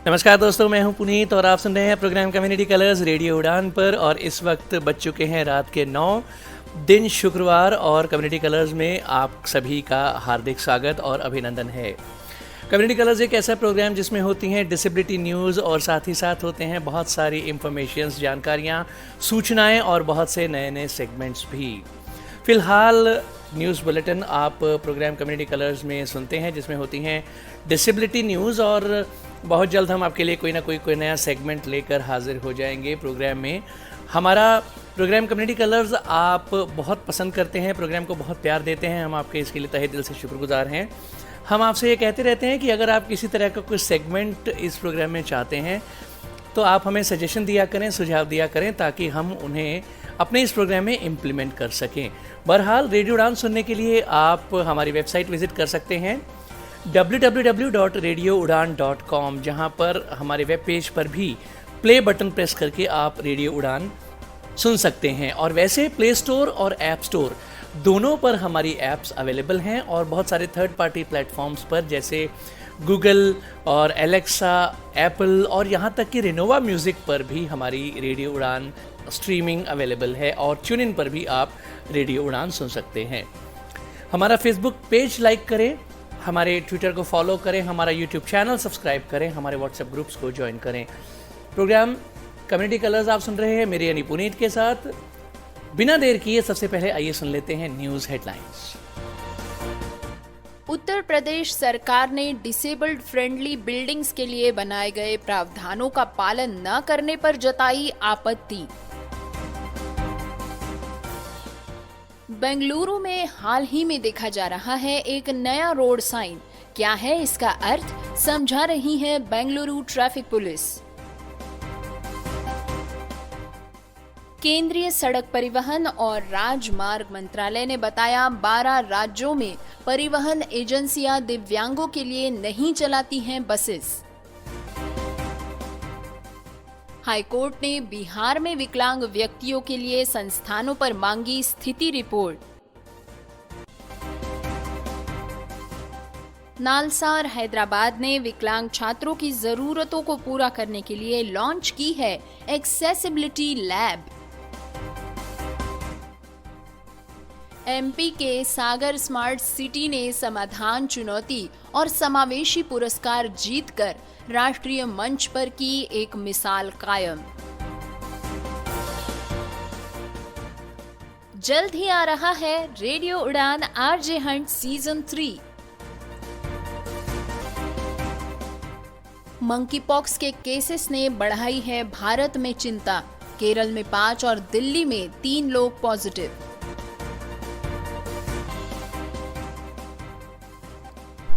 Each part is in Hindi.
नमस्कार दोस्तों, मैं हूं पुनीत और आप सुन रहे हैं प्रोग्राम कम्युनिटी कलर्स रेडियो उड़ान पर। और इस वक्त बज चुके हैं रात के 9, दिन शुक्रवार, और कम्युनिटी कलर्स में आप सभी का हार्दिक स्वागत और अभिनंदन है। कम्युनिटी कलर्स एक ऐसा प्रोग्राम जिसमें होती हैं डिसेबिलिटी न्यूज़ और साथ ही साथ होते हैं बहुत सारी इंफॉर्मेशंस, जानकारियाँ, सूचनाएँ और बहुत से नए नए सेगमेंट्स भी। फ़िलहाल न्यूज़ बुलेटिन आप प्रोग्राम कम्युनिटी कलर्स में सुनते हैं जिसमें होती हैं डिसेबिलिटी न्यूज़, और बहुत जल्द हम आपके लिए कोई ना कोई नया सेगमेंट लेकर हाजिर हो जाएंगे प्रोग्राम में। हमारा प्रोग्राम कम्युनिटी कलर्स आप बहुत पसंद करते हैं, प्रोग्राम को बहुत प्यार देते हैं, हम आपके इसके लिए तहे दिल से शुक्रगुजार हैं। हम आपसे ये कहते रहते हैं कि अगर आप किसी तरह का कोई सेगमेंट इस प्रोग्राम में चाहते हैं तो आप हमें सजेशन दिया करें, सुझाव दिया करें, ताकि हम उन्हें अपने इस प्रोग्राम में इम्प्लीमेंट कर सकें। बहरहाल रेडियो उड़ान सुनने के लिए आप हमारी वेबसाइट विज़िट कर सकते हैं www.radioudan.com, जहां पर हमारे वेब पेज पर भी प्ले बटन प्रेस करके आप रेडियो उड़ान सुन सकते हैं। और वैसे प्ले स्टोर और ऐप स्टोर दोनों पर हमारी ऐप्स अवेलेबल हैं, और बहुत सारे थर्ड पार्टी प्लेटफॉर्म्स पर जैसे गूगल और एलेक्सा, एप्पल और यहाँ तक कि रिनोवा म्यूज़िक पर भी हमारी रेडियो उड़ान स्ट्रीमिंग अवेलेबल है, और ट्यून इन पर भी आप रेडियो उड़ान सुन सकते हैं। हमारा फेसबुक पेज लाइक करें, हमारे ट्विटर को फॉलो करें, हमारा यूट्यूब चैनल सब्सक्राइब करें, हमारे व्हाट्सएप ग्रुप्स को ज्वाइन करें। प्रोग्राम कम्युनिटी कलर्स आप सुन रहे हैं मेरे यानी पुनीत के साथ। बिना देर किए सबसे पहले आइए सुन लेते हैं न्यूज़ हेडलाइंस। उत्तर प्रदेश सरकार ने डिसेबल्ड फ्रेंडली बिल्डिंग्स के लिए बनाए गए प्रावधानों का पालन न करने पर जताई आपत्ति। बेंगलुरु में हाल ही में देखा जा रहा है एक नया रोड साइन। क्या है इसका अर्थ, समझा रही है बेंगलुरु ट्रैफिक पुलिस। केंद्रीय सड़क परिवहन और राजमार्ग मंत्रालय ने बताया 12 राज्यों में परिवहन एजेंसियां दिव्यांगों के लिए नहीं चलाती हैं बसेस। हाईकोर्ट ने बिहार में विकलांग व्यक्तियों के लिए संस्थानों पर मांगी स्थिति रिपोर्ट। नालसार हैदराबाद ने विकलांग छात्रों की जरूरतों को पूरा करने के लिए लॉन्च की है एक्सेसिबिलिटी लैब। एमपी के सागर स्मार्ट सिटी ने समाधान चुनौती और समावेशी पुरस्कार जीतकर राष्ट्रीय मंच पर की एक मिसाल कायम। जल्द ही आ रहा है रेडियो उड़ान RJ Hunt season 3। Monkey pox के केसेस ने बढ़ाई है भारत में चिंता। केरल में 5 और दिल्ली में 3 लोग पॉजिटिव।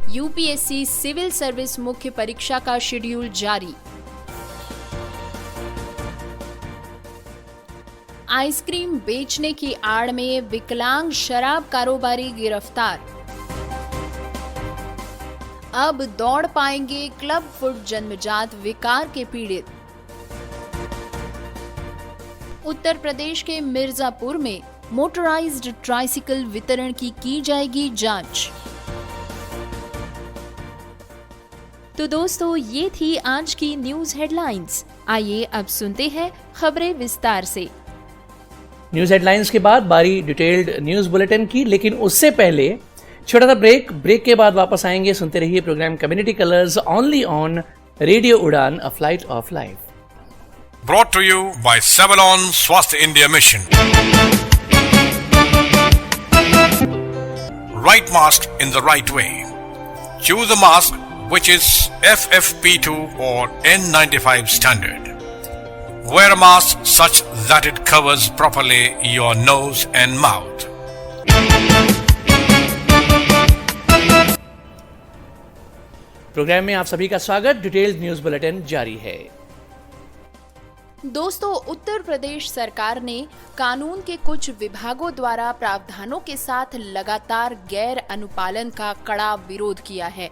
यूपीएससी सिविल सर्विस मुख्य परीक्षा का शेड्यूल जारी। आइसक्रीम बेचने की आड़ में विकलांग शराब कारोबारी गिरफ्तार। अब दौड़ पाएंगे क्लब फुट जन्मजात विकार के पीड़ित। उत्तर प्रदेश के मिर्जापुर में मोटराइज्ड ट्राइसिकल वितरण की जाएगी जांच। तो दोस्तों, ये थी आज की न्यूज हेडलाइंस। आइए अब सुनते हैं खबरें विस्तार से। न्यूज़ हेडलाइंस के बाद बारी डिटेल्ड न्यूज़ बुलेटिन की, लेकिन उससे पहले छोटा सा ब्रेक के बाद वापस आएंगे। सुनते रहिए program community colours only on radio Udaan, a flight of life. Brought to you by Savalon Swasth India Mission. Right mask in the right way. Choose a mask which is FFP2 or N95 standard. Wear a mask such that it covers properly your nose and mouth. Programme में आप सभी का स्वागत। डिटेल्ड न्यूज़ बुलेटिन जारी है। दोस्तों, उत्तर प्रदेश सरकार ने कानून के कुछ विभागों द्वारा प्रावधानों के साथ लगातार गैर अनुपालन का कड़ा विरोध किया है।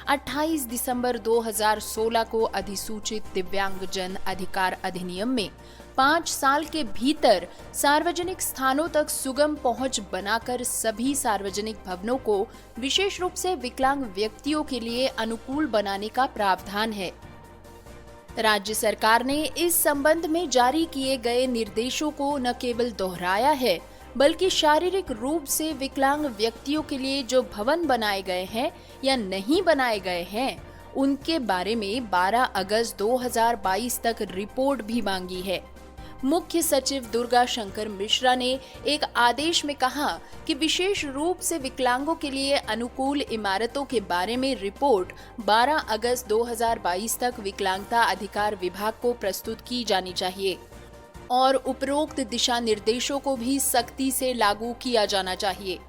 28 दिसंबर 2016 को अधिसूचित दिव्यांगजन अधिकार अधिनियम में 5 साल के भीतर सार्वजनिक स्थानों तक सुगम पहुंच बनाकर सभी सार्वजनिक भवनों को विशेष रूप से विकलांग व्यक्तियों के लिए अनुकूल बनाने का प्रावधान है। राज्य सरकार ने इस संबंध में जारी किए गए निर्देशों को न केवल दोहराया है, बल्कि शारीरिक रूप से विकलांग व्यक्तियों के लिए जो भवन बनाए गए हैं या नहीं बनाए गए हैं, उनके बारे में 12 अगस्त 2022 तक रिपोर्ट भी मांगी है। मुख्य सचिव दुर्गा शंकर मिश्रा ने एक आदेश में कहा कि विशेष रूप से विकलांगों के लिए अनुकूल इमारतों के बारे में रिपोर्ट 12 अगस्त 2022 तक विकलांगता अधिकार विभाग को प्रस्तुत की जानी चाहिए और उपरोक्त दिशा निर्देशों को भी सख्ती से लागू किया जाना चाहिए।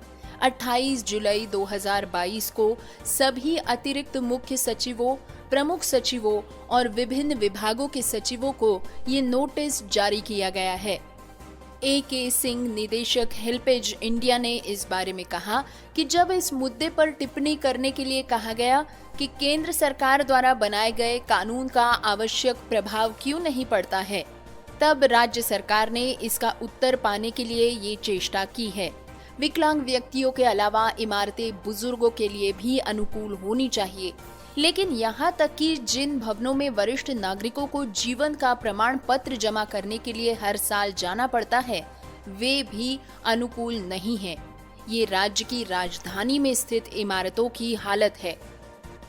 28 जुलाई 2022 को सभी अतिरिक्त मुख्य सचिवों, प्रमुख सचिवों और विभिन्न विभागों के सचिवों को ये नोटिस जारी किया गया है। A.K. सिंह, निदेशक हेल्पेज इंडिया, ने इस बारे में कहा कि जब इस मुद्दे पर टिप्पणी करने के लिए कहा गया कि केंद्र सरकार द्वारा बनाए गए कानून का आवश्यक प्रभाव क्यों नहीं पड़ता है, तब राज्य सरकार ने इसका उत्तर पाने के लिए ये चेष्टा की है। विकलांग व्यक्तियों के अलावा इमारतें बुजुर्गों के लिए भी अनुकूल होनी चाहिए, लेकिन यहाँ तक कि जिन भवनों में वरिष्ठ नागरिकों को जीवन का प्रमाण पत्र जमा करने के लिए हर साल जाना पड़ता है, वे भी अनुकूल नहीं है। ये राज्य की राजधानी में स्थित इमारतों की हालत है।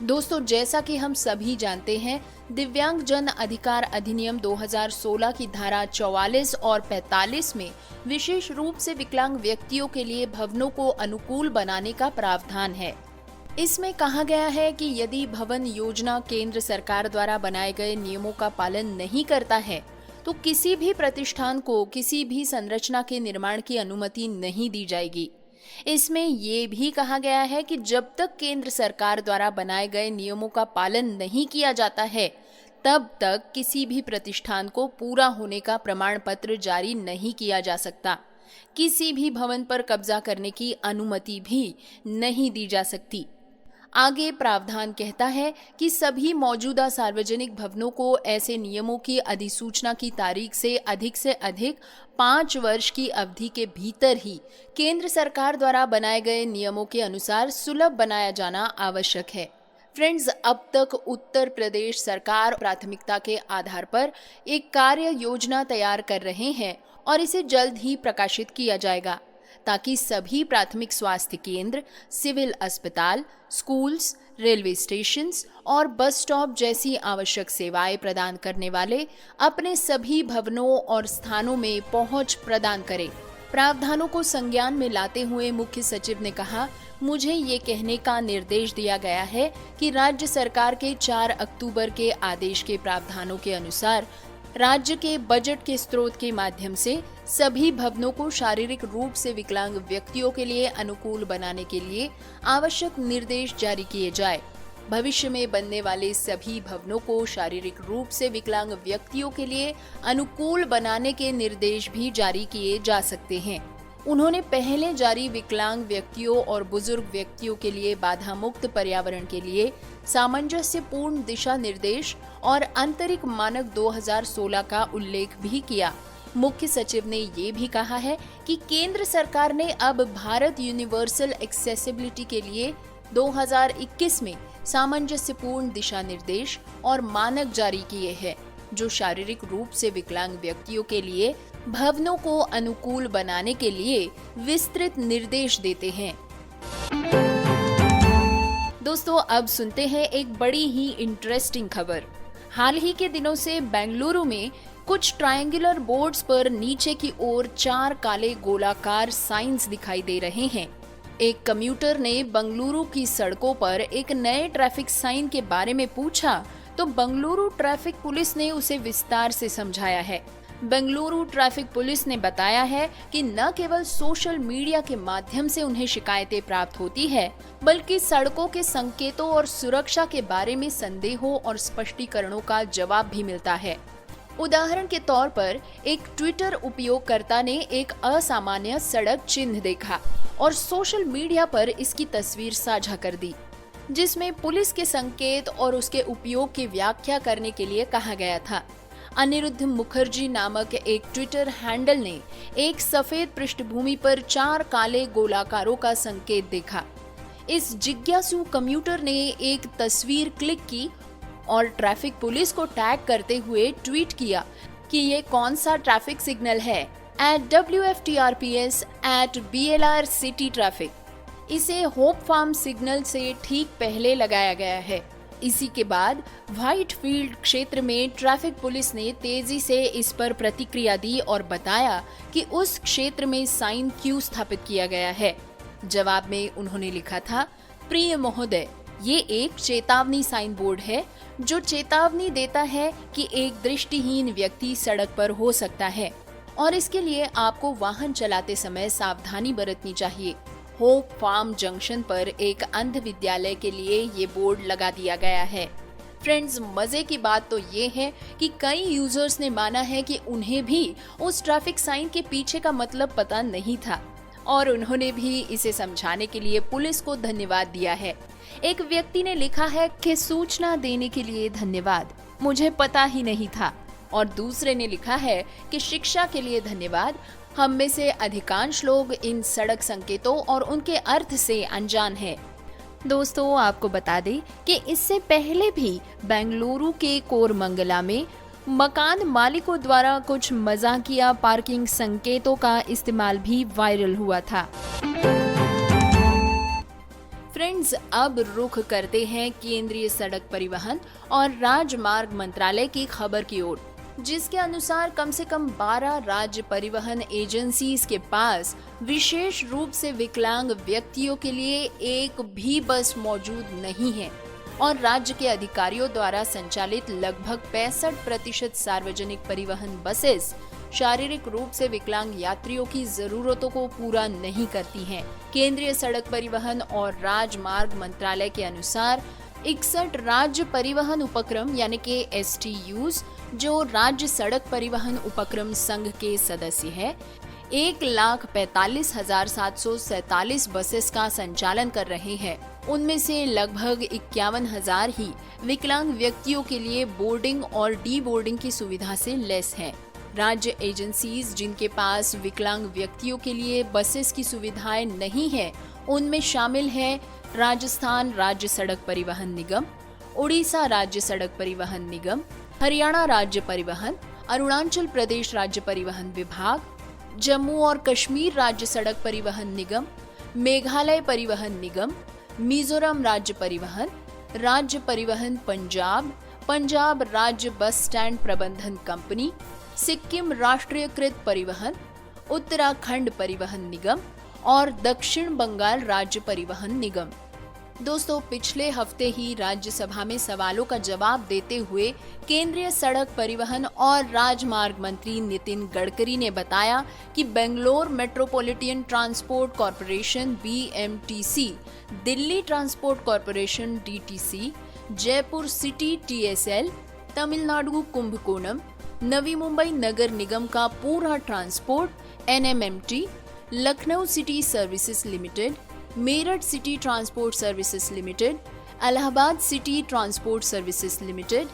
दोस्तों, जैसा कि हम सभी जानते हैं, दिव्यांग जन अधिकार अधिनियम 2016 की धारा 44 और 45 में विशेष रूप से विकलांग व्यक्तियों के लिए भवनों को अनुकूल बनाने का प्रावधान है। इसमें कहा गया है कि यदि भवन योजना केंद्र सरकार द्वारा बनाए गए नियमों का पालन नहीं करता है, तो किसी भी प्रतिष्ठान को किसी भी संरचना के निर्माण की अनुमति नहीं दी जाएगी। इसमें ये भी कहा गया है कि जब तक केंद्र सरकार द्वारा बनाए गए नियमों का पालन नहीं किया जाता है, तब तक किसी भी प्रतिष्ठान को पूरा होने का प्रमाण पत्र जारी नहीं किया जा सकता। किसी भी भवन पर कब्जा करने की अनुमति भी नहीं दी जा सकती। आगे प्रावधान कहता है कि सभी मौजूदा सार्वजनिक भवनों को ऐसे नियमों की अधिसूचना की तारीख से अधिक 5 वर्ष की अवधि के भीतर ही केंद्र सरकार द्वारा बनाए गए नियमों के अनुसार सुलभ बनाया जाना आवश्यक है। फ्रेंड्स, अब तक उत्तर प्रदेश सरकार प्राथमिकता के आधार पर एक कार्य योजना तैयार कर रहे हैं और इसे जल्द ही प्रकाशित किया जाएगा, ताकि सभी प्राथमिक स्वास्थ्य केंद्र, सिविल अस्पताल, स्कूल्स, रेलवे स्टेशंस और बस स्टॉप जैसी आवश्यक सेवाएं प्रदान करने वाले अपने सभी भवनों और स्थानों में पहुंच प्रदान करें। प्रावधानों को संज्ञान में लाते हुए मुख्य सचिव ने कहा, मुझे ये कहने का निर्देश दिया गया है कि राज्य सरकार के 4 अक्टूबर के आदेश के प्रावधानों के अनुसार राज्य के बजट के स्रोत के माध्यम से सभी भवनों को शारीरिक रूप से विकलांग व्यक्तियों के लिए अनुकूल बनाने के लिए आवश्यक निर्देश जारी किए जाए। भविष्य में बनने वाले सभी भवनों को शारीरिक रूप से विकलांग व्यक्तियों के लिए अनुकूल बनाने के निर्देश भी जारी किए जा सकते हैं। उन्होंने पहले जारी विकलांग व्यक्तियों और बुजुर्ग व्यक्तियों के लिए बाधा मुक्त पर्यावरण के लिए सामंजस्यपूर्ण दिशा निर्देश और आंतरिक मानक 2016 का उल्लेख भी किया। मुख्य सचिव ने ये भी कहा है कि केंद्र सरकार ने अब भारत यूनिवर्सल एक्सेसिबिलिटी के लिए 2021 में सामंजस्यपूर्ण दिशा निर्देश और मानक जारी किए हैं, जो शारीरिक रूप से विकलांग व्यक्तियों के लिए भवनों को अनुकूल बनाने के लिए विस्तृत निर्देश देते हैं। दोस्तों, अब सुनते हैं एक बड़ी ही इंटरेस्टिंग खबर। हाल ही के दिनों से बेंगलुरु में कुछ ट्रायंगुलर बोर्ड्स पर नीचे की ओर 4 काले गोलाकार साइंस दिखाई दे रहे हैं। एक कम्यूटर ने बेंगलुरु की सड़कों पर एक नए ट्रैफिक साइन के बारे में पूछा, तो बेंगलुरु ट्रैफिक पुलिस ने उसे विस्तार से समझाया है। बेंगलुरु ट्रैफिक पुलिस ने बताया है कि न केवल सोशल मीडिया के माध्यम से उन्हें शिकायतें प्राप्त होती है, बल्कि सड़कों के संकेतों और सुरक्षा के बारे में संदेहों और स्पष्टीकरणों का जवाब भी मिलता है। उदाहरण के तौर पर एक ट्विटर उपयोगकर्ता ने एक असामान्य सड़क चिन्ह देखा और सोशल मीडिया पर इसकी तस्वीर साझा कर दी, जिसमें पुलिस के संकेत और उसके उपयोग की व्याख्या करने के लिए कहा गया था। अनिरुद्ध मुखर्जी नामक एक ट्विटर हैंडल ने एक सफेद पृष्ठभूमि पर 4 काले गोलाकारों का संकेत देखा। इस जिज्ञासु कम्यूटर ने एक तस्वीर क्लिक की और ट्रैफिक पुलिस को टैग करते हुए ट्वीट किया कि ये कौन सा ट्रैफिक सिग्नल है @WFTRPS@BLR सिटी ट्रैफिक। इसे होप फार्म सिग्नल से ठीक पहले लगाया गया है। इसी के बाद व्हाइट फील्ड क्षेत्र में ट्रैफिक पुलिस ने तेजी से इस पर प्रतिक्रिया दी और बताया कि उस क्षेत्र में साइन क्यों स्थापित किया गया है। जवाब में उन्होंने लिखा था, प्रिय महोदय, ये एक चेतावनी साइन बोर्ड है जो चेतावनी देता है कि एक दृष्टिहीन व्यक्ति सड़क पर हो सकता है और इसके लिए आपको वाहन चलाते समय सावधानी बरतनी चाहिए। होप फार्म जंक्शन पर एक अंध विद्यालय के लिए ये बोर्ड लगा दिया गया है। फ्रेंड्स, मजे की बात तो ये है कि कई यूजर्स ने माना है कि उन्हें भी उस ट्रैफिक साइन के पीछे का मतलब पता नहीं था और उन्होंने भी इसे समझाने के लिए पुलिस को धन्यवाद दिया है। एक व्यक्ति ने लिखा है कि सूचना देने के लिए धन्यवाद, मुझे पता ही नहीं था। और दूसरे ने लिखा है कि शिक्षा के लिए धन्यवाद, हम में से अधिकांश लोग इन सड़क संकेतों और उनके अर्थ से अनजान हैं। दोस्तों, आपको बता दें कि इससे पहले भी बेंगलुरु के कोरमंगला में मकान मालिकों द्वारा कुछ मजाकिया पार्किंग संकेतों का इस्तेमाल भी वायरल हुआ था। फ्रेंड्स, अब रुख करते हैं केंद्रीय सड़क परिवहन और राजमार्ग मंत्रालय की खबर की ओर, जिसके अनुसार कम से कम 12 राज्य परिवहन एजेंसीज के पास विशेष रूप से विकलांग व्यक्तियों के लिए एक भी बस मौजूद नहीं है और राज्य के अधिकारियों द्वारा संचालित लगभग 65% सार्वजनिक परिवहन बसेस शारीरिक रूप से विकलांग यात्रियों की जरूरतों को पूरा नहीं करती हैं। केंद्रीय सड़क परिवहन और राजमार्ग मंत्रालय के अनुसार 61 राज्य परिवहन उपक्रम यानी कि STUs, जो राज्य सड़क परिवहन उपक्रम संघ के सदस्य है, 1,45,747 बसेस का संचालन कर रहे हैं। उनमें से लगभग 51,000 ही विकलांग व्यक्तियों के लिए बोर्डिंग और डी बोर्डिंग की सुविधा से लैस हैं। राज्य एजेंसीज जिनके पास विकलांग व्यक्तियों के लिए बसेस की सुविधाएं नहीं है, उनमें शामिल है राजस्थान राज्य सड़क परिवहन निगम, उड़ीसा राज्य सड़क परिवहन निगम, हरियाणा राज्य परिवहन, अरुणाचल प्रदेश राज्य परिवहन विभाग, जम्मू और कश्मीर राज्य सड़क परिवहन निगम, मेघालय परिवहन निगम, मिजोरम राज्य परिवहन पंजाब, पंजाब राज्य बस स्टैंड प्रबंधन कंपनी, सिक्किम राष्ट्रीयकृत परिवहन, उत्तराखंड परिवहन निगम और दक्षिण बंगाल राज्य परिवहन निगम। दोस्तों, पिछले हफ्ते ही राज्यसभा में सवालों का जवाब देते हुए केंद्रीय सड़क परिवहन और राजमार्ग मंत्री नितिन गडकरी ने बताया कि Bangalore metropolitan transport corporation BMTC, Delhi transport corporation DTC, Jaipur city TSL, Tamil Nadu Kumbakonam, Navi Mumbai नगर निगम का पूरा transport NMMT, Lucknow city services limited, Meerut city transport services limited, Allahabad city transport services limited,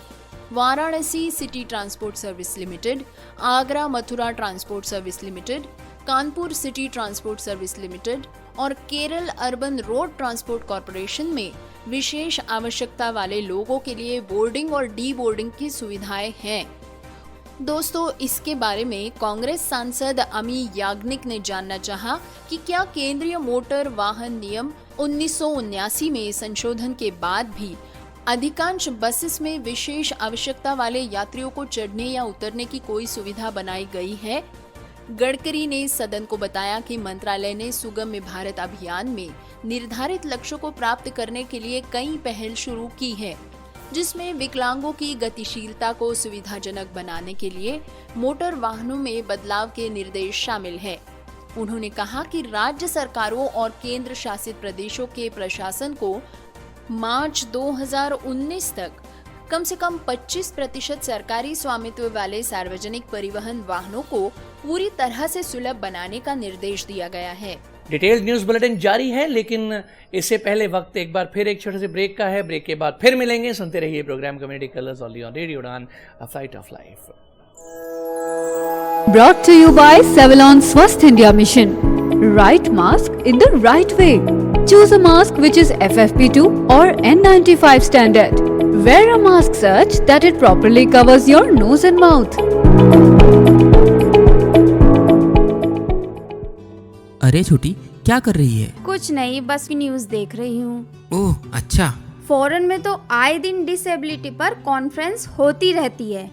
Varanasi city transport service limited, Agra Mathura transport service limited, Kanpur city transport service limited और Kerala urban road transport corporation में विशेष आवश्यकता वाले लोगों के लिए बोर्डिंग और डी बोर्डिंग की सुविधाएं हैं। दोस्तों, इसके बारे में कांग्रेस सांसद अमी याग्निक ने जानना चाहा कि क्या केंद्रीय मोटर वाहन नियम 1979 में संशोधन के बाद भी अधिकांश बसेस में विशेष आवश्यकता वाले यात्रियों को चढ़ने या उतरने की कोई सुविधा बनाई गई है। गडकरी ने सदन को बताया कि मंत्रालय ने सुगम्य भारत अभियान में निर्धारित लक्ष्यों को प्राप्त करने के लिए कई पहल शुरू की है, जिसमें विकलांगों की गतिशीलता को सुविधाजनक बनाने के लिए मोटर वाहनों में बदलाव के निर्देश शामिल है। उन्होंने कहा कि राज्य सरकारों और केंद्र शासित प्रदेशों के प्रशासन को मार्च 2019 तक कम से कम 25% सरकारी स्वामित्व वाले सार्वजनिक परिवहन वाहनों को पूरी तरह से सुलभ बनाने का निर्देश दिया गया है। डिटेल्ड न्यूज बुलेटिन जारी है, लेकिन इससे पहले वक्त एक बार फिर एक छोटे से ब्रेक का है। ब्रेक के बाद फिर मिलेंगे। सुनते रहिए program community colours only on radio Udaan, a flight of life. Brought to you by Savlon Swasth India Mission. Right mask in the right way. Choose a mask which is FFP2 or N95 standard. Wear a mask such that it properly covers your nose and mouth. अरे छोटी, क्या कर रही है? कुछ नहीं, बस न्यूज़ देख रही हूँ। ओह अच्छा। फॉरेन में तो आए दिन डिसेबिलिटी पर कॉन्फ्रेंस होती रहती है।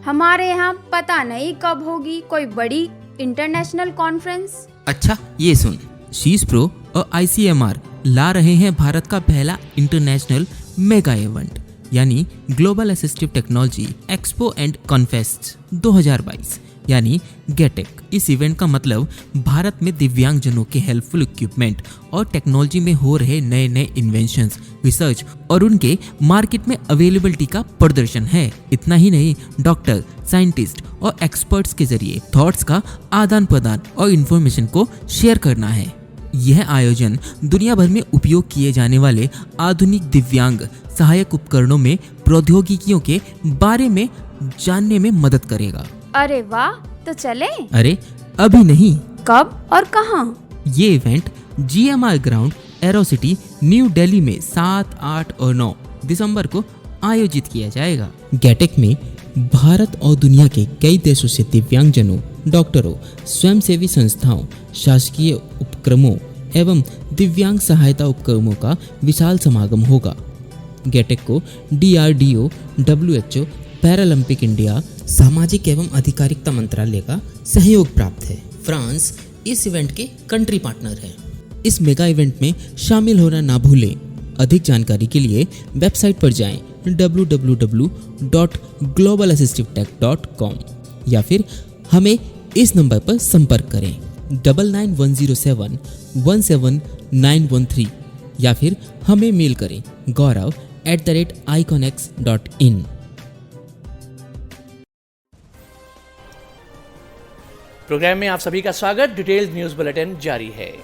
हमारे यहाँ पता नहीं कब होगी कोई बड़ी इंटरनेशनल कॉन्फ्रेंस। अच्छा ये सुन, शीश प्रो और ICMR ला रहे हैं भारत का पहला इंटरनेशनल मेगा इवेंट यानी global assistive technology expo and confest 2022 यानी गेटेक। इस इवेंट का मतलब भारत में दिव्यांगजनों के हेल्पफुल इक्विपमेंट और टेक्नोलॉजी में हो रहे नए नए इन्वेंशंस, रिसर्च और उनके मार्केट में अवेलेबिलिटी का प्रदर्शन है। इतना ही नहीं, डॉक्टर, साइंटिस्ट और एक्सपर्ट्स के जरिए थॉट्स का आदान प्रदान और इन्फॉर्मेशन को शेयर करना है। यह आयोजन दुनिया भर में उपयोग किए जाने वाले आधुनिक दिव्यांग सहायक उपकरणों में प्रौद्योगिकियों के बारे में जानने में मदद करेगा। अरे वाह, तो चले? अरे अभी नहीं। कब और कहाँ? ये event GMR ground Aerocity new Delhi में 7, 8 और 9 दिसंबर को आयोजित किया जाएगा। गेटेक में भारत और दुनिया के कई देशों से दिव्यांगजनों, डॉक्टरों, स्वयंसेवी संस्थाओं, शासकीय उपक्रमों एवं दिव्यांग सहायता उपक्रमों का विशाल समागम होगा। गेटेक को DRDO, WHO, पैरालंपिक इंडिया, सामाजिक एवं अधिकारिता मंत्रालय का सहयोग प्राप्त है। फ्रांस इस इवेंट के कंट्री पार्टनर है। इस मेगा इवेंट में शामिल होना ना भूलें। अधिक जानकारी के लिए वेबसाइट पर जाएं www.globalassistivtech.com या फिर हमें इस नंबर पर संपर्क करें 9910717913 या फिर हमें मेल करें gaurav@iconx.in। प्रोग्राम में आप सभी का स्वागत। डिटेल्ड न्यूज बुलेटिन जारी है।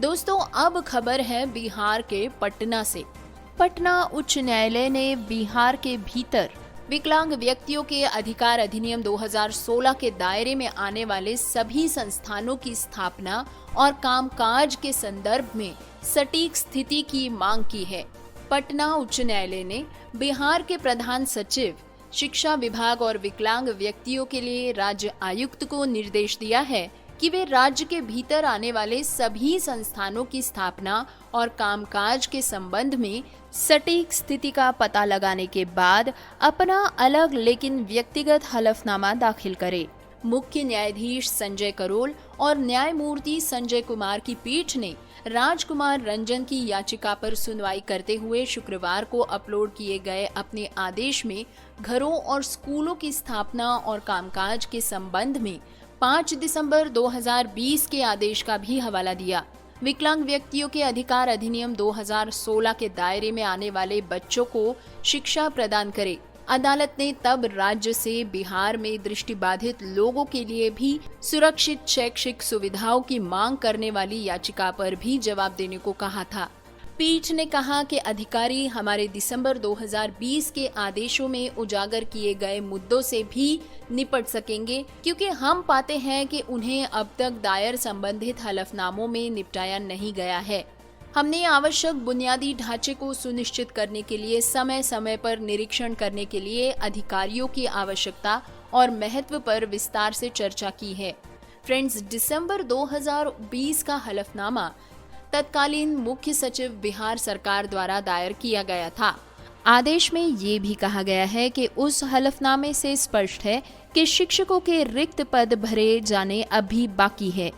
दोस्तों, अब खबर है बिहार के पटना से। पटना उच्च न्यायालय ने बिहार के भीतर विकलांग व्यक्तियों के अधिकार अधिनियम 2016 के दायरे में आने वाले सभी संस्थानों की स्थापना और कामकाज के संदर्भ में सटीक स्थिति की मांग की है। पटना उच्च न्यायालय ने बिहार के प्रधान सचिव, शिक्षा विभाग और विकलांग व्यक्तियों के लिए राज्य आयुक्त को निर्देश दिया है कि वे राज्य के भीतर आने वाले सभी संस्थानों की स्थापना और कामकाज के संबंध में सटीक स्थिति का पता लगाने के बाद अपना अलग लेकिन व्यक्तिगत हलफनामा दाखिल करें। मुख्य न्यायाधीश संजय करोल और न्यायमूर्ति संजय कुमार की पीठ ने राजकुमार रंजन की याचिका पर सुनवाई करते हुए शुक्रवार को अपलोड किए गए अपने आदेश में घरों और स्कूलों की स्थापना और कामकाज के संबंध में 5 दिसंबर 2020 के आदेश का भी हवाला दिया। विकलांग व्यक्तियों के अधिकार अधिनियम 2016 के दायरे में आने वाले बच्चों को शिक्षा प्रदान करे। अदालत ने तब राज्य से बिहार में दृष्टिबाधित लोगों के लिए भी सुरक्षित शैक्षिक सुविधाओं की मांग करने वाली याचिका पर भी जवाब देने को कहा था। पीठ ने कहा कि अधिकारी हमारे दिसंबर 2020 के आदेशों में उजागर किए गए मुद्दों से भी निपट सकेंगे, क्योंकि हम पाते हैं कि उन्हें अब तक दायर संबंधित हलफनामों में निपटाया नहीं गया है। हमने आवश्यक बुनियादी ढांचे को सुनिश्चित करने के लिए समय समय पर निरीक्षण करने के लिए अधिकारियों की आवश्यकता और महत्व पर विस्तार से चर्चा की है। फ्रेंड्स, दिसंबर 2020 का हलफनामा तत्कालीन मुख्य सचिव बिहार सरकार द्वारा दायर किया गया था। आदेश में ये भी कहा गया है कि उस हलफनामे से स्पष्ट है कि शिक्षकों के रिक्त पद भरे जाने अभी बाकी है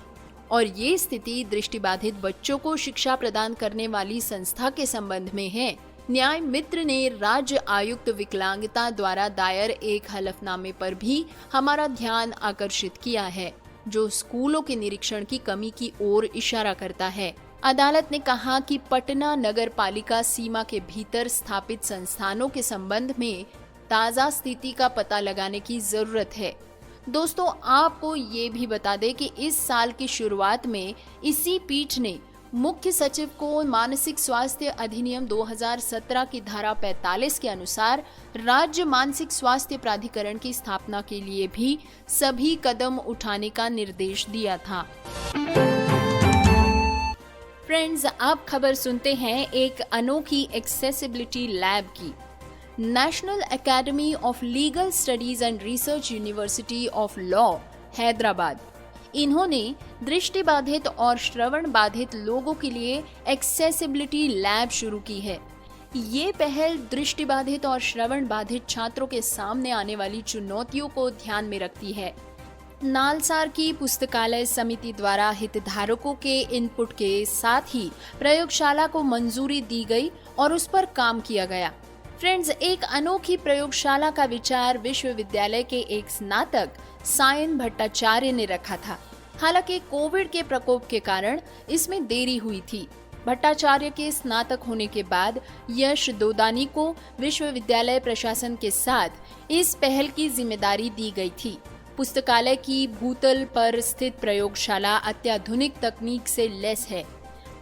और ये स्थिति दृष्टिबाधित बच्चों को शिक्षा प्रदान करने वाली संस्था के संबंध में है। न्याय मित्र ने राज्य आयुक्त विकलांगता द्वारा दायर एक हलफनामे पर भी हमारा ध्यान आकर्षित किया है, जो स्कूलों के निरीक्षण की कमी की ओर इशारा करता है। अदालत ने कहा कि पटना नगर पालिका सीमा के भीतर स्थापित संस्थानों के संबंध में ताज़ा स्थिति का पता लगाने की जरूरत है। दोस्तों, आपको ये भी बता दें कि इस साल की शुरुआत में इसी पीठ ने मुख्य सचिव को मानसिक स्वास्थ्य अधिनियम 2017 की धारा 45 के अनुसार राज्य मानसिक स्वास्थ्य प्राधिकरण की स्थापना के लिए भी सभी कदम उठाने का निर्देश दिया था। फ्रेंड्स, अब खबर सुनते हैं एक अनोखी एक्सेसिबिलिटी लैब की। National academy of legal studies and research university of law, Hyderabad, इन्होंने दृष्टिबाधित और श्रवण बाधित लोगों के लिए एक्सेसिबिलिटी लैब शुरू की है। ये पहल दृष्टिबाधित और श्रवण बाधित छात्रों के सामने आने वाली चुनौतियों को ध्यान में रखती है। नालसार की पुस्तकालय समिति द्वारा हितधारकों के इनपुट के साथ ही प्रयोगशाला को मंजूरी दी गई और उस पर काम किया गया। फ्रेंड्स, एक अनोखी प्रयोगशाला का विचार विश्वविद्यालय के एक स्नातक सायन भट्टाचार्य ने रखा था। हालांकि कोविड के प्रकोप के कारण इसमें देरी हुई थी। भट्टाचार्य के स्नातक होने के बाद यश दोदानी को विश्वविद्यालय प्रशासन के साथ इस पहल की जिम्मेदारी दी गई थी। पुस्तकालय की भूतल पर स्थित प्रयोगशाला अत्याधुनिक तकनीक से लैस है।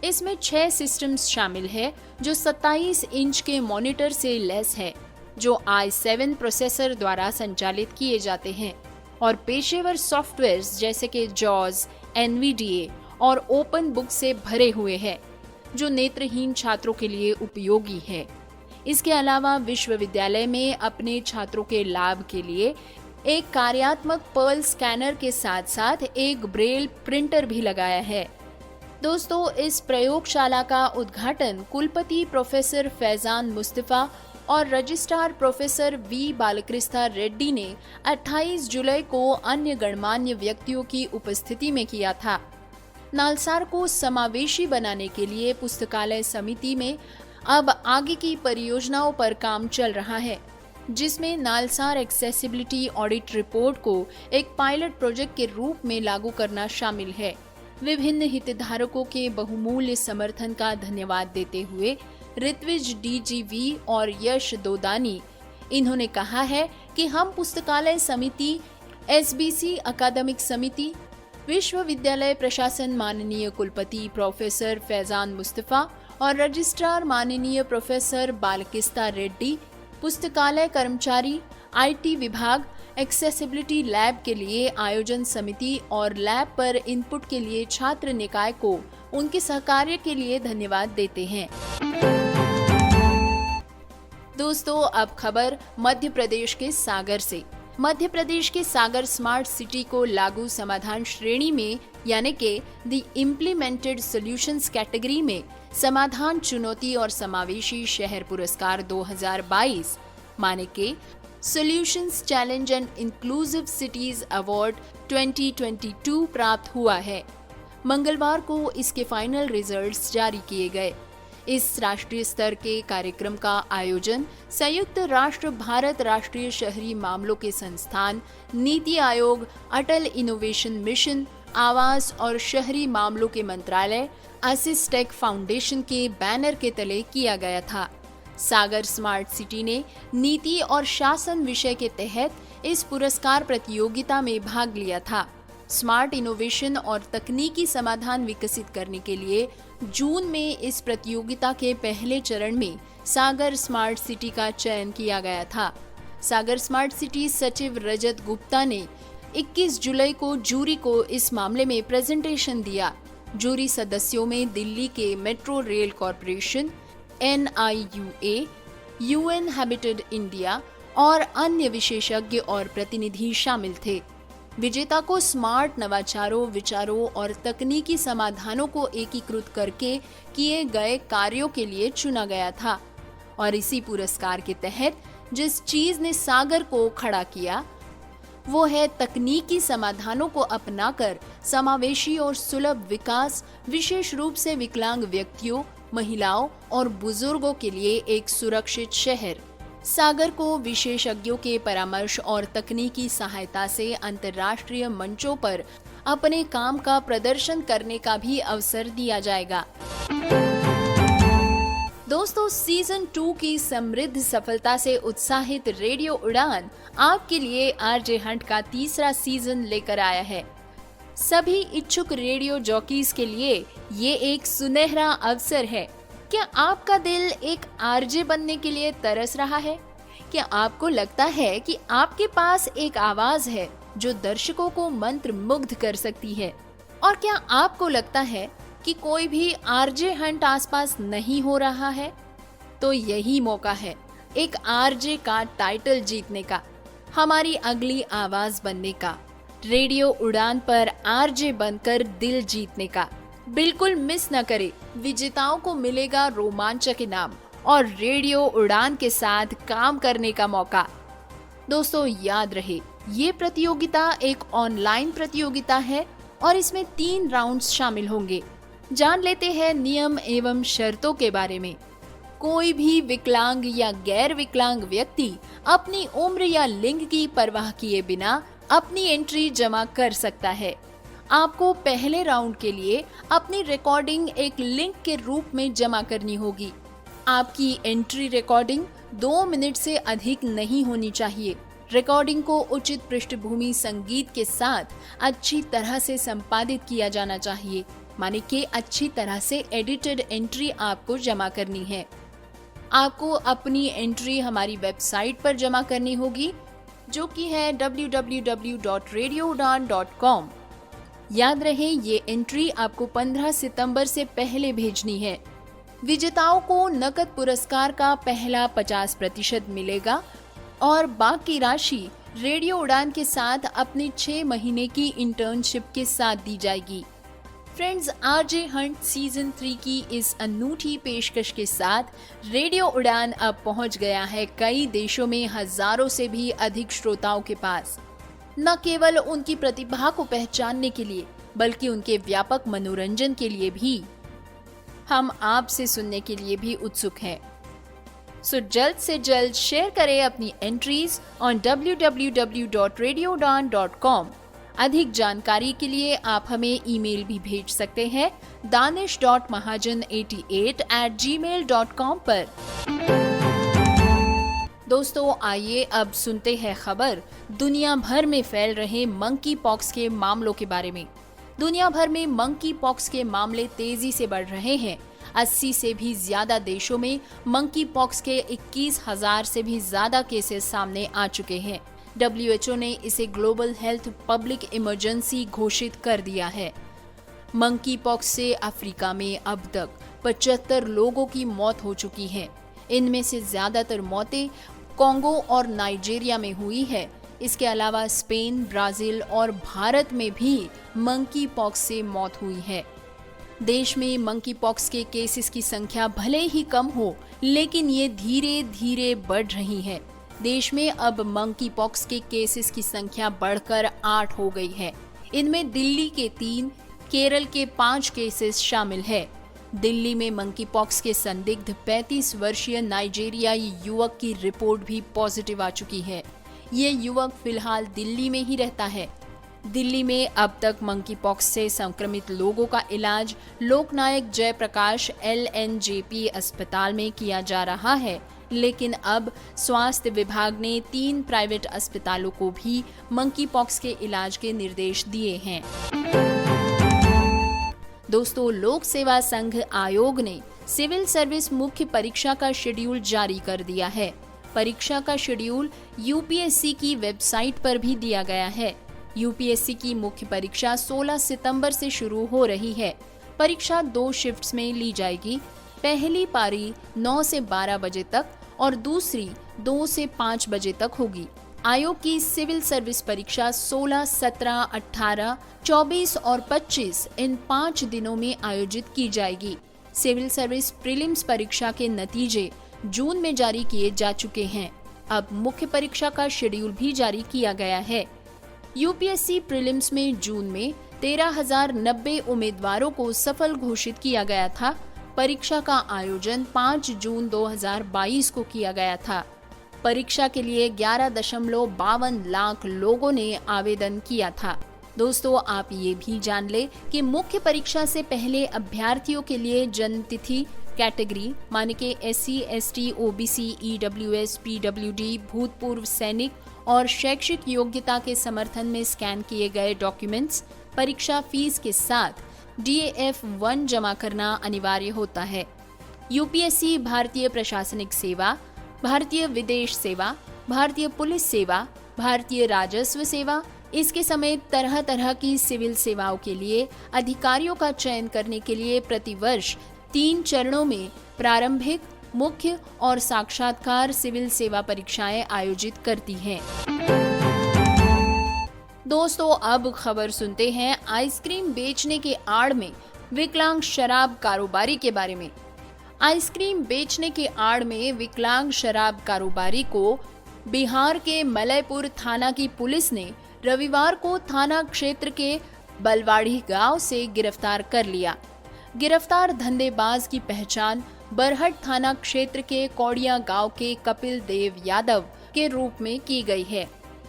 इसमें 6 सिस्टम्स शामिल है जो 27 इंच के मॉनिटर से लैस है, जो i7 प्रोसेसर द्वारा संचालित किए जाते हैं और पेशेवर सॉफ्टवेयर्स जैसे कि जॉज, NVDA और ओपन बुक से भरे हुए हैं, जो नेत्रहीन छात्रों के लिए उपयोगी है। इसके अलावा विश्वविद्यालय में अपने छात्रों के लाभ के लिए एक कार्यात्मक पर्ल स्कैनर के साथ साथ एक ब्रेल प्रिंटर भी लगाया है। दोस्तों, इस प्रयोगशाला का उद्घाटन कुलपति प्रोफेसर फैजान मुस्तफा और registrar professor V Balkrishna Reddy ने 28 जुलाई को अन्य गणमान्य व्यक्तियों की उपस्थिति में किया था। नालसार को समावेशी बनाने के लिए पुस्तकालय समिति में अब आगे की परियोजनाओं पर काम चल रहा है, जिसमें नालसार एक्सेसिबिलिटी ऑडिट रिपोर्ट को एक पायलट प्रोजेक्ट के रूप में लागू करना शामिल है। विभिन्न हितधारकों के बहुमूल्य समर्थन का धन्यवाद देते हुए ऋत्विज DGV और यश दोदानी, इन्होंने कहा है कि हम पुस्तकालय समिति, SBC अकादमिक समिति, विश्वविद्यालय प्रशासन माननीय कुलपति प्रोफेसर फैजान मुस्तफा और रजिस्ट्रार माननीय प्रोफेसर बालकृष्ण रेड्डी, पुस्तकालय कर्मचारी, IT विभाग, एक्सेसिबिलिटी लैब के लिए आयोजन समिति और लैब पर इनपुट के लिए छात्र निकाय को उनके सहकार्य के लिए धन्यवाद देते हैं। दोस्तों, अब खबर मध्य प्रदेश के सागर से। मध्य प्रदेश के सागर स्मार्ट सिटी को लागू समाधान श्रेणी में यानी कि द इम्प्लीमेंटेड सॉल्यूशंस कैटेगरी में समाधान, चुनौती और समावेशी शहर पुरस्कार 2022 माने के solutions challenge and inclusive cities award 2022 प्राप्त हुआ है। मंगलवार को इसके फाइनल रिजल्ट्स जारी किए गए। इस राष्ट्रीय स्तर के कार्यक्रम का आयोजन संयुक्त राष्ट्र भारत राष्ट्रीय शहरी मामलों के संस्थान, नीति आयोग, अटल इनोवेशन मिशन, आवास और शहरी मामलों के मंत्रालय, असिस्टेक फाउंडेशन के बैनर के तले किया गया था। सागर स्मार्ट सिटी ने नीति और शासन विषय के तहत इस पुरस्कार प्रतियोगिता में भाग लिया था। स्मार्ट इनोवेशन और तकनीकी समाधान विकसित करने के लिए जून में इस प्रतियोगिता के पहले चरण में सागर स्मार्ट सिटी का चयन किया गया था। सागर स्मार्ट सिटी सचिव रजत गुप्ता ने 21 जुलाई को जूरी को इस मामले में प्रेजेंटेशन दिया। जूरी सदस्यों में दिल्ली के metro rail corporation, NIUA, UN habitat India और अन्य विशेषज्ञ और प्रतिनिधि शामिल थे। विजेता को स्मार्ट नवाचारों, विचारों और तकनीकी समाधानों को एकीकृत करके किए गए कार्यों के लिए चुना गया था और इसी पुरस्कार के तहत जिस चीज ने सागर को खड़ा किया वो है तकनीकी समाधानों को अपनाकर समावेशी और सुलभ विकास, विशेष रूप से विकलांग व्यक्तियों, महिलाओं और बुजुर्गों के लिए एक सुरक्षित शहर। सागर को विशेषज्ञों के परामर्श और तकनीकी सहायता से अंतर्राष्ट्रीय मंचों पर अपने काम का प्रदर्शन करने का भी अवसर दिया जाएगा। दोस्तों, सीजन 2 की समृद्ध सफलता से उत्साहित रेडियो उड़ान आपके लिए आरजे हंट का तीसरा सीजन लेकर आया है। सभी इच्छुक रेडियो जॉकीज के लिए ये एक सुनहरा अवसर है। क्या आपका दिल एक आरजे बनने के लिए तरस रहा है? क्या आपको लगता है कि आपके पास एक आवाज है जो दर्शकों को मंत्र मुग्ध कर सकती है? और क्या आपको लगता है कि कोई भी आरजे हंट आसपास नहीं हो रहा है, तो यही मौका है एक आरजे का टाइटल जीतने का, हमारी अगली आवाज बनने का, रेडियो उड़ान पर आरजे बनकर दिल जीतने का। बिल्कुल मिस न करे, विजेताओं को मिलेगा रोमांचक इनाम और रेडियो उड़ान के साथ काम करने का मौका। दोस्तों याद रहे, ये प्रतियोगिता एक ऑनलाइन प्रतियोगिता है और इसमें 3 राउंड्स शामिल होंगे। जान लेते हैं नियम एवं शर्तों के बारे में। कोई भी विकलांग या गैर विकलांग व्यक्ति अपनी उम्र या लिंग की परवाह किए बिना अपनी एंट्री जमा कर सकता है। आपको पहले राउंड के लिए अपनी रिकॉर्डिंग एक लिंक के रूप में जमा करनी होगी। आपकी एंट्री रिकॉर्डिंग 2 मिनट से अधिक नहीं होनी चाहिए। रिकॉर्डिंग को उचित पृष्ठभूमि संगीत के साथ अच्छी तरह से संपादित किया जाना चाहिए, माने कि अच्छी तरह से एडिटेड एंट्री आपको जमा करनी है। आपको अपनी एंट्री हमारी वेबसाइट पर जमा करनी होगी, जो कि है www.radioudan.com। याद रहे, ये एंट्री आपको 15 सितंबर से पहले भेजनी है। विजेताओं को नकद पुरस्कार का पहला 50% मिलेगा और बाकी राशि रेडियो उड़ान के साथ अपनी 6 महीने की इंटर्नशिप के साथ दी जाएगी। फ्रेंड्स, आरजे हंट सीजन 3 की इस अनूठी पेशकश के साथ रेडियो उड़ान अब पहुंच गया है कई देशों में हजारों से भी अधिक श्रोताओं के पास। न केवल उनकी प्रतिभा को पहचानने के लिए, बल्कि उनके व्यापक मनोरंजन के लिए भी। हम आपसे सुनने के लिए भी उत्सुक हैं। सो जल्द से जल्द शेयर करें अपनी एंट्रीज ऑन www.radioudan.com। अधिक जानकारी के लिए आप हमें ईमेल भी भेज सकते हैं danish.mahajan88@gmail.com पर। दोस्तों आइए अब सुनते हैं खबर दुनिया भर में फैल रहे मंकी पॉक्स के मामलों के बारे में। दुनिया भर में मंकी पॉक्स के मामले तेजी से बढ़ रहे हैं। 80 से भी ज्यादा देशों में मंकी पॉक्स के 21,000 से भी ज्यादा केसेस सामने आ चुके हैं। WHO ने इसे ग्लोबल हेल्थ पब्लिक इमरजेंसी घोषित कर दिया है। मंकी पॉक्स से अफ्रीका में अब तक 75 लोगों की मौत हो चुकी है। इनमें से ज्यादातर मौतें कोंगो और नाइजीरिया में हुई है। इसके अलावा स्पेन, ब्राजील और भारत में भी मंकी पॉक्स से मौत हुई है। देश में मंकी पॉक्स के केसेस की संख्या भले ही कम हो, लेकिन ये धीरे धीरे बढ़ रही है। देश में अब मंकी पॉक्स के केसेस की संख्या बढ़कर 8 हो गई है। इनमें दिल्ली के 3, केरल के 5 केसेस शामिल है। दिल्ली में मंकी पॉक्स के संदिग्ध 35 वर्षीय नाइजीरियाई युवक की रिपोर्ट भी पॉजिटिव आ चुकी है। ये युवक फिलहाल दिल्ली में ही रहता है। दिल्ली में अब तक मंकी पॉक्स से संक्रमित लोगों का इलाज लोकनायक जयप्रकाश LNJP अस्पताल में किया जा रहा है, लेकिन अब स्वास्थ्य विभाग ने 3 प्राइवेट अस्पतालों को भी मंकी पॉक्स के इलाज के निर्देश दिए हैं। दोस्तों, लोक सेवा संघ आयोग ने सिविल सर्विस मुख्य परीक्षा का शेड्यूल जारी कर दिया है। परीक्षा का शेड्यूल UPSC की वेबसाइट पर भी दिया गया है। UPSC की मुख्य परीक्षा 16 सितंबर से शुरू हो रही है। परीक्षा 2 शिफ्ट्स में ली जाएगी। पहली पारी 9 से 12 बजे तक और दूसरी 2 से 5 बजे तक होगी। आयोग की सिविल सर्विस परीक्षा 16, 17, 18, 24 और 25 इन 5 दिनों में आयोजित की जाएगी। सिविल सर्विस प्रीलिम्स परीक्षा के नतीजे जून में जारी किए जा चुके हैं। अब मुख्य परीक्षा का शेड्यूल भी जारी किया गया है। UPSC प्रीलिम्स में जून में 13,090 उम्मीदवारों को सफल घोषित किया गया था। परीक्षा का आयोजन 5 जून 2022 को किया गया था। परीक्षा के लिए 11.52 लाख लोगों ने आवेदन किया था। दोस्तों, आप ये भी जान ले कि मुख्य परीक्षा से पहले अभ्यर्थियों के लिए जन्म तिथि, कैटेगरी माने के SC, ST, OBC, EWS, PWD, भूतपूर्व सैनिक और शैक्षिक योग्यता के समर्थन में स्कैन किए गए डॉक्यूमेंट्स, परीक्षा फीस के साथ DAF 1 जमा करना अनिवार्य होता है। UPSC भारतीय प्रशासनिक सेवा, भारतीय विदेश सेवा, भारतीय पुलिस सेवा, भारतीय राजस्व सेवा, इसके समेत तरह तरह की सिविल सेवाओं के लिए अधिकारियों का चयन करने के लिए प्रतिवर्ष 3 चरणों में प्रारंभिक, मुख्य और साक्षात्कार सिविल सेवा परीक्षाएं आयोजित करती हैं। दोस्तों, अब खबर सुनते हैं आइसक्रीम बेचने के आड़ में विकलांग शराब कारोबारी के बारे में। आइसक्रीम बेचने के आड़ में विकलांग शराब कारोबारी को बिहार के मलयपुर थाना की पुलिस ने रविवार को थाना क्षेत्र के बलवाड़ी गांव से गिरफ्तार कर लिया। गिरफ्तार धंधेबाज की पहचान बरहट थाना क्षेत्र के कौड़िया गांव के कपिल देव यादव के रूप में की गई है।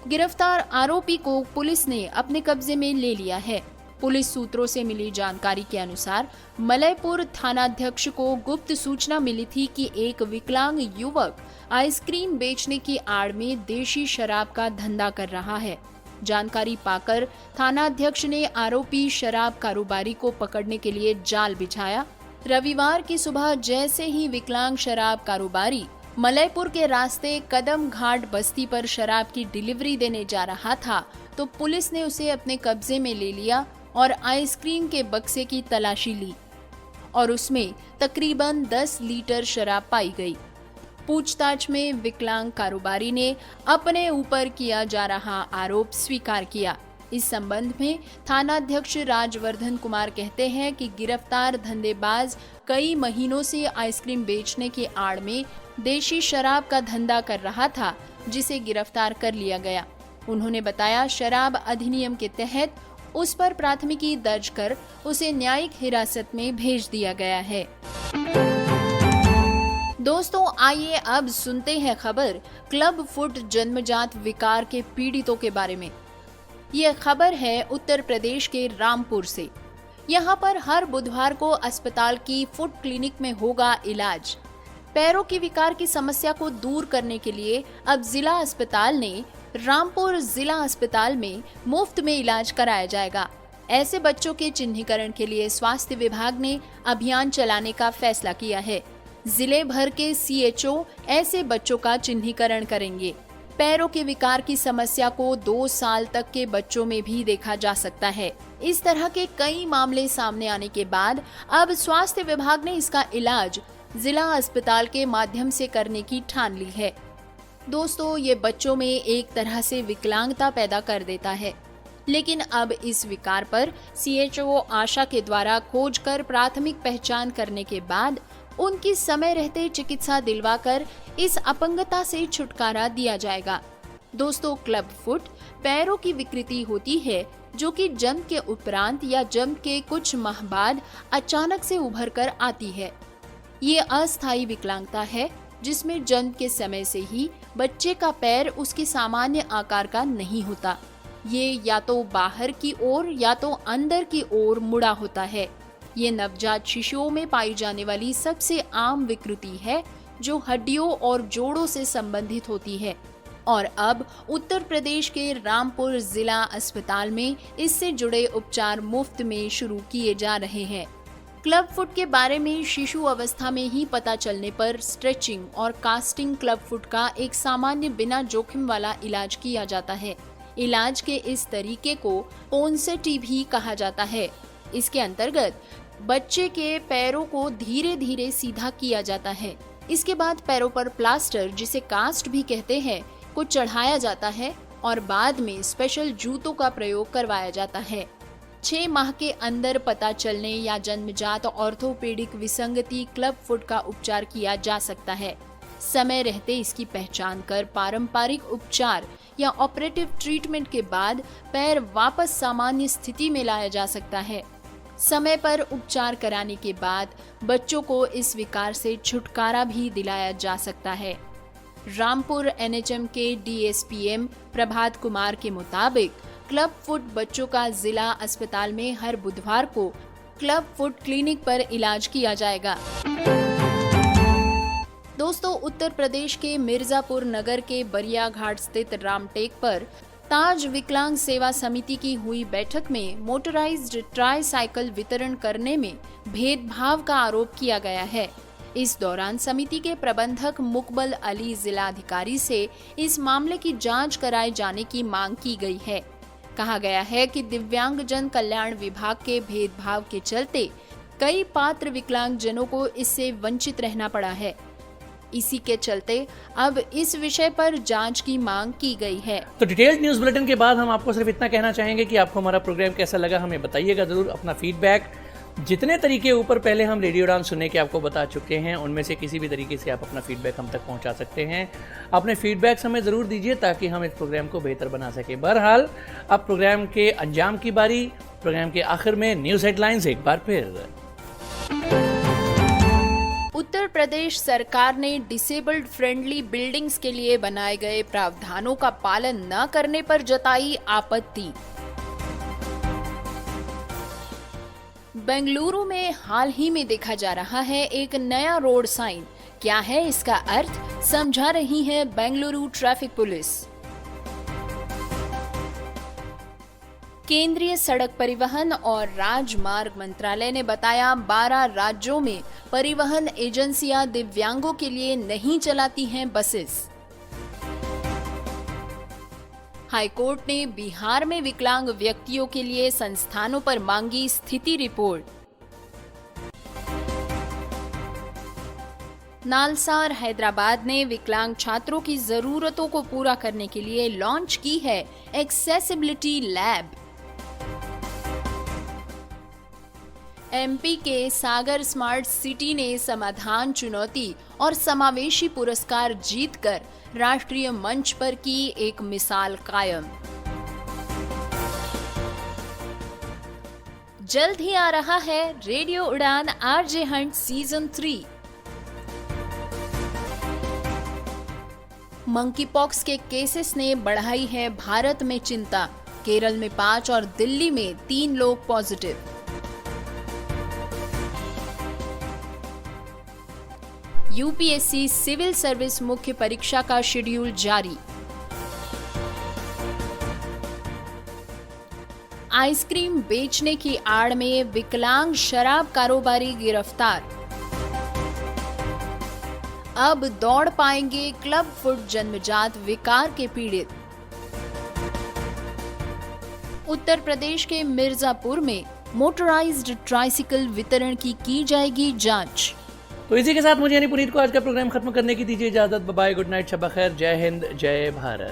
गिरफ्तार आरोपी को पुलिस ने अपने कब्जे में ले लिया है। पुलिस सूत्रों से मिली जानकारी के अनुसार मलयपुर थानाध्यक्ष को गुप्त सूचना मिली थी कि एक विकलांग युवक आइसक्रीम बेचने की आड़ में देशी शराब का धंधा कर रहा है। जानकारी पाकर थानाध्यक्ष ने आरोपी शराब कारोबारी को पकड़ने के लिए जाल बिछाया। रविवार की सुबह जैसे ही विकलांग शराब कारोबारी मलयपुर के रास्ते कदम घाट बस्ती पर शराब की डिलीवरी देने जा रहा था तो पुलिस ने उसे अपने कब्जे में ले लिया और आइसक्रीम के बक्से की तलाशी ली और उसमें तकरीबन 10 लीटर शराब पाई गई। पूछताछ में विकलांग कारोबारी ने अपने ऊपर किया जा रहा आरोप स्वीकार किया। इस संबंध में थानाध्यक्ष राजवर्धन कुमार कहते हैं कि गिरफ्तार धंधेबाज कई महीनों से आइसक्रीम बेचने की आड़ में देशी शराब का धंधा कर रहा था, जिसे गिरफ्तार कर लिया गया। उन्होंने बताया, शराब अधिनियम के तहत उस पर प्राथमिकी दर्ज कर उसे न्यायिक हिरासत में भेज दिया गया है। दोस्तों, आइए अब सुनते हैं खबर क्लब फुट जन्मजात विकार के पीड़ितों के बारे में। यह खबर है उत्तर प्रदेश के रामपुर से। यहाँ पर हर बुधवार को अस्पताल की फुट क्लिनिक में होगा इलाज। पैरों की विकार की समस्या को दूर करने के लिए अब जिला अस्पताल ने रामपुर जिला अस्पताल में मुफ्त में इलाज कराया जाएगा। ऐसे बच्चों के चिन्हीकरण के लिए स्वास्थ्य विभाग ने अभियान चलाने का फैसला किया है। जिले भर के CHO ऐसे बच्चों का चिन्हीकरण करेंगे। पैरों के विकार की समस्या को 2 साल तक के बच्चों में भी देखा जा सकता है। इस तरह के कई मामले सामने आने के बाद अब स्वास्थ्य विभाग ने इसका इलाज जिला अस्पताल के माध्यम से करने की ठान ली है। दोस्तों, ये बच्चों में एक तरह से विकलांगता पैदा कर देता है, लेकिन अब इस विकार पर CHO आशा के द्वारा खोज कर प्राथमिक पहचान करने के बाद उनकी समय रहते चिकित्सा दिलवाकर इस अपंगता से छुटकारा दिया जाएगा। दोस्तों, क्लब फुट पैरों की विकृति होती है जो कि जन्म के उपरांत या जन्म के कुछ माह बाद अचानक से उभर कर आती है। ये अस्थायी विकलांगता है जिसमें जन्म के समय से ही बच्चे का पैर उसके सामान्य आकार का नहीं होता। ये या तो बाहर की ओर या तो अंदर की ओर मुड़ा होता है। ये नवजात शिशुओं में पाई जाने वाली सबसे आम विकृति है जो हड्डियों और जोड़ों से संबंधित होती है और अब उत्तर प्रदेश के रामपुर जिला अस्पताल में इससे जुड़े उपचार मुफ्त में शुरू किए जा रहे हैं। क्लब फुट के बारे में शिशु अवस्था में ही पता चलने पर स्ट्रेचिंग और कास्टिंग क्लब फुट का एक सामान्य बिना जोखिम वाला इलाज किया जाता है। इलाज के इस तरीके को पोंसेटी भी कहा जाता है। इसके अंतर्गत बच्चे के पैरों को धीरे धीरे सीधा किया जाता है। इसके बाद पैरों पर प्लास्टर, जिसे कास्ट भी कहते हैं, को चढ़ाया जाता है और बाद में स्पेशल जूतों का प्रयोग करवाया जाता है। 6 माह के अंदर पता चलने या जन्मजात ऑर्थोपेडिक विसंगति क्लब फुट का उपचार किया जा सकता है। समय रहते इसकी पहचान कर पारंपरिक उपचार या ऑपरेटिव ट्रीटमेंट के बाद पैर वापस सामान्य स्थिति में लाया जा सकता है। समय पर उपचार कराने के बाद बच्चों को इस विकार से छुटकारा भी दिलाया जा सकता है। रामपुर NHM के DSPM प्रभात कुमार के मुताबिक क्लब फुट बच्चों का जिला अस्पताल में हर बुधवार को क्लब फुट क्लिनिक पर इलाज किया जाएगा। दोस्तों, उत्तर प्रदेश के मिर्जापुर नगर के बरिया घाट स्थित रामटेक पर ताज विकलांग सेवा समिति की हुई बैठक में मोटराइज्ड ट्राईसाइकिल वितरण करने में भेदभाव का आरोप किया गया है। इस दौरान समिति के प्रबंधक मुकबल अली जिलाधिकारी से इस मामले की जांच कराए जाने की मांग की गई है। कहा गया है कि दिव्यांगजन कल्याण विभाग के भेदभाव के चलते कई पात्र विकलांगजनों को इससे वंचित रहना पड़ा है। इसी के चलते अब इस विषय पर जांच की मांग की गई है। तो डिटेल्ड न्यूज बुलेटिन के बाद हम आपको सिर्फ इतना कहना चाहेंगे कि आपको हमारा प्रोग्राम कैसा लगा हमें बताइएगा जरूर। अपना फीडबैक जितने तरीके ऊपर पहले हम रेडियो उड़ान सुनने के आपको बता चुके हैं, उनमें से किसी भी तरीके से आप अपना फीडबैक हम तक पहुंचा सकते हैं। अपने फीडबैक्स हमें ज़रूर दीजिए ताकि हम इस प्रोग्राम को बेहतर बना सकें। बहरहाल अब प्रोग्राम के अंजाम की बारी। प्रोग्राम के आखिर में न्यूज़ हेडलाइंस एक बार फिर। उत्तर प्रदेश सरकार ने डिसेबल्ड फ्रेंडली बिल्डिंग्स के लिए बनाए गए प्रावधानों का पालन न करने पर जताई आपत्ति। बेंगलुरु में हाल ही में देखा जा रहा है एक नया रोड साइन। क्या है इसका अर्थ, समझा रही है बेंगलुरु ट्रैफिक पुलिस। केंद्रीय सड़क परिवहन और राजमार्ग मंत्रालय ने बताया 12 राज्यों में परिवहन एजेंसियां दिव्यांगों के लिए नहीं चलाती हैं बसेस। हाईकोर्ट ने बिहार में विकलांग व्यक्तियों के लिए संस्थानों पर मांगी स्थिति रिपोर्ट। नालसार हैदराबाद ने विकलांग छात्रों की जरूरतों को पूरा करने के लिए लॉन्च की है एक्सेसिबिलिटी लैब। एमपी के सागर स्मार्ट सिटी ने समाधान चुनौती और समावेशी पुरस्कार जीतकर राष्ट्रीय मंच पर की एक मिसाल कायम। जल्द ही आ रहा है रेडियो उड़ान RJ Hunt season 3। Monkey pox के केसेस ने बढ़ाई है भारत में चिंता। केरल में 5 और दिल्ली में 3 लोग पॉजिटिव। यूपीएससी सिविल सर्विस मुख्य परीक्षा का शेड्यूल जारी। आइसक्रीम बेचने की आड़ में विकलांग शराब कारोबारी गिरफ्तार। अब दौड़ पाएंगे क्लब फुट जन्मजात विकार के पीड़ित। उत्तर प्रदेश के मिर्जापुर में मोटराइज्ड ट्राइसिकल वितरण की जाएगी जांच। तो इसी के साथ मुझे यानी पुनीत को आज का प्रोग्राम खत्म करने की दीजिए इजाजत। बाय, गुड नाइट, शब खैर, जय हिंद, जय भारत।